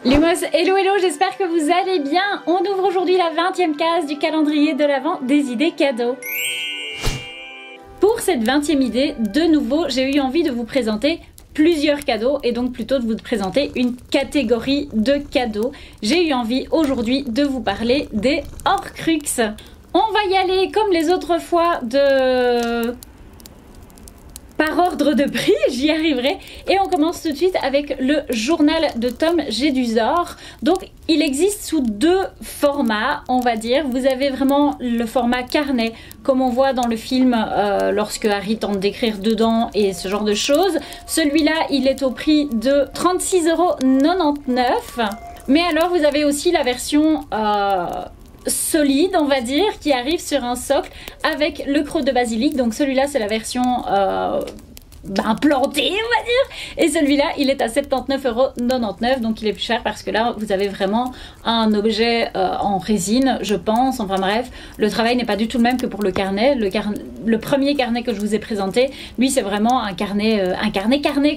Lumos, hello hello, j'espère que vous allez bien. On ouvre aujourd'hui la 20e case du calendrier de l'Avent des idées cadeaux. Pour cette 20e idée, de nouveau, j'ai eu envie de vous présenter plusieurs cadeaux et donc plutôt de vous présenter une catégorie de cadeaux. J'ai eu envie aujourd'hui de vous parler des Horcruxes. On va y aller comme les autres fois par ordre de prix, j'y arriverai. Et on commence tout de suite avec le journal de Tom Jedusor. Donc il existe sous deux formats, on va dire. Vous avez vraiment le format carnet, comme on voit dans le film lorsque Harry tente d'écrire dedans et ce genre de choses. Celui-là, il est au prix de 36,99 €. Mais alors, vous avez aussi la version solide, on va dire, qui arrive sur un socle avec le creux de basilic. Donc celui-là, c'est la version plantée, on va dire. Et celui-là, il est à 79,99 €. Donc il est plus cher parce que là, vous avez vraiment un objet en résine, je pense. Enfin bref, le travail n'est pas du tout le même que pour le carnet. Le premier carnet que je vous ai présenté, lui, c'est vraiment un carnet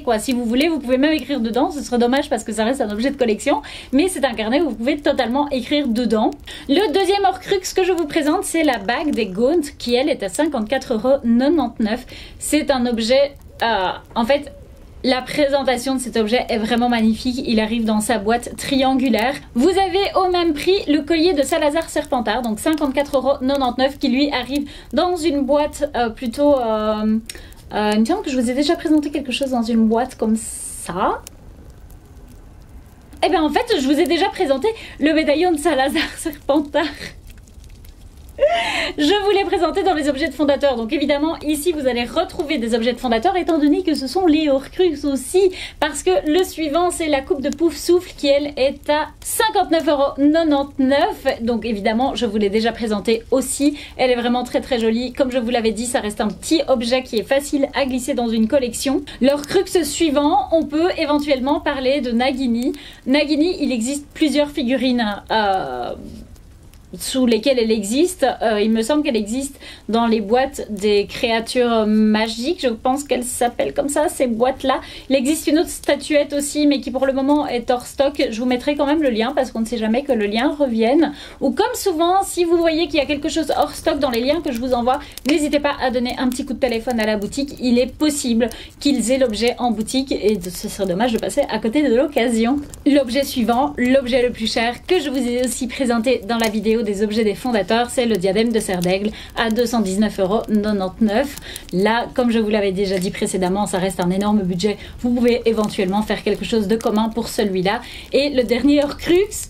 quoi. Si vous voulez, vous pouvez même écrire dedans. Ce serait dommage parce que ça reste un objet de collection. Mais c'est un carnet où vous pouvez totalement écrire dedans. Le deuxième Horcrux que je vous présente, c'est la bague des Gaunt qui, elle, est à 54,99 €. C'est un objet... en fait, la présentation de cet objet est vraiment magnifique. Il arrive dans sa boîte triangulaire. Vous avez au même prix le collier de Salazar Serpentard, donc 54,99 € qui lui arrive dans une boîte plutôt... il me semble que je vous ai déjà présenté quelque chose dans une boîte comme ça. Eh bien en fait, je vous ai déjà présenté le médaillon de Salazar Serpentard. Je vous l'ai présenté dans les objets de fondateurs. Donc évidemment, ici, vous allez retrouver des objets de fondateurs, étant donné que ce sont les Horcruxes aussi. Parce que le suivant, c'est la coupe de Pouf Souffle qui, elle, est à 59,99 €. Donc évidemment, je vous l'ai déjà présenté aussi. Elle est vraiment très très jolie. Comme je vous l'avais dit, ça reste un petit objet qui est facile à glisser dans une collection. L'Horcrux suivant, on peut éventuellement parler de Nagini. Nagini, il existe plusieurs figurines sous lesquelles elle existe. Il me semble qu'elle existe dans les boîtes des créatures magiques. Je pense qu'elle s'appelle comme ça, ces boîtes-là. Il existe une autre statuette aussi, mais qui pour le moment est hors stock. Je vous mettrai quand même le lien parce qu'on ne sait jamais que le lien revienne. Ou comme souvent, si vous voyez qu'il y a quelque chose hors stock dans les liens que je vous envoie, n'hésitez pas à donner un petit coup de téléphone à la boutique. Il est possible qu'ils aient l'objet en boutique et ce serait dommage de passer à côté de l'occasion. L'objet suivant, l'objet le plus cher que je vous ai aussi présenté dans la vidéo des objets des fondateurs, c'est le diadème de Serre d'Aigle à 219,99 €. Là, comme je vous l'avais déjà dit précédemment, ça reste un énorme budget. Vous pouvez éventuellement faire quelque chose de commun pour celui-là. Et le dernier Horcrux,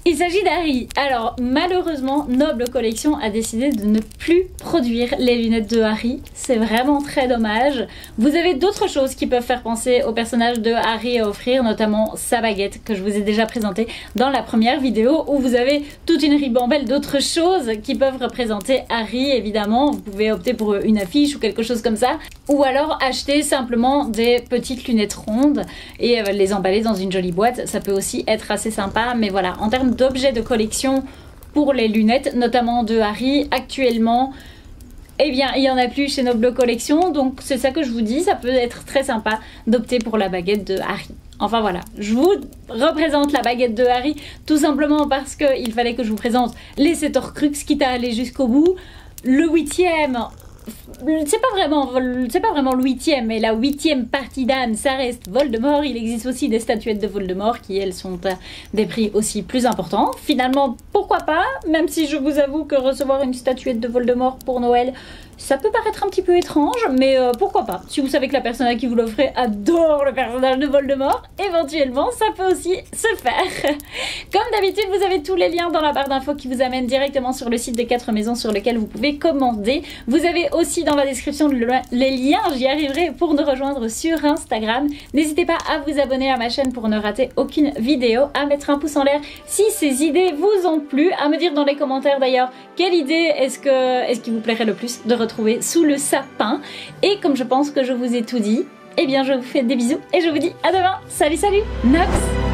il s'agit d'Harry. Alors, malheureusement, Noble Collection a décidé de ne plus produire les lunettes de Harry. C'est vraiment très dommage. Vous avez d'autres choses qui peuvent faire penser au personnage de Harry à offrir, notamment sa baguette que je vous ai déjà présentée dans la première vidéo, où vous avez toute une ribambelle d'autres choses qui peuvent représenter Harry, évidemment. Vous pouvez opter pour une affiche ou quelque chose comme ça. Ou alors acheter simplement des petites lunettes rondes et les emballer dans une jolie boîte. Ça peut aussi être assez sympa, mais voilà, en termes d'objets de collection pour les lunettes, notamment de Harry, actuellement, eh bien, il n'y en a plus chez Noble Collection, donc c'est ça que je vous dis, ça peut être très sympa d'opter pour la baguette de Harry. Enfin voilà, je vous représente la baguette de Harry, tout simplement parce qu'il fallait que je vous présente les 7 Horcruxes, quitte à aller jusqu'au bout. Le 8e... c'est pas vraiment le 8e, mais la 8e partie d'âme, ça reste Voldemort. Il existe aussi des statuettes de Voldemort qui, elles, sont à des prix aussi plus importants. Finalement, pourquoi pas, même si je vous avoue que recevoir une statuette de Voldemort pour Noël, ça peut paraître un petit peu étrange, mais pourquoi pas. Si vous savez que la personne à qui vous l'offrez adore le personnage de Voldemort, éventuellement, ça peut aussi se faire. Comme d'habitude, vous avez tous les liens dans la barre d'infos qui vous amènent directement sur le site des 4 maisons sur lequel vous pouvez commander. Vous avez aussi dans la description les liens, j'y arriverai, pour nous rejoindre sur Instagram. N'hésitez pas à vous abonner à ma chaîne pour ne rater aucune vidéo, à mettre un pouce en l'air si ces idées vous ont plu, à me dire dans les commentaires d'ailleurs quelle idée est-ce qui vous plairait le plus de retrouver sous le sapin. Et comme je pense que je vous ai tout dit, eh bien je vous fais des bisous et je vous dis à demain. Salut salut, Nox!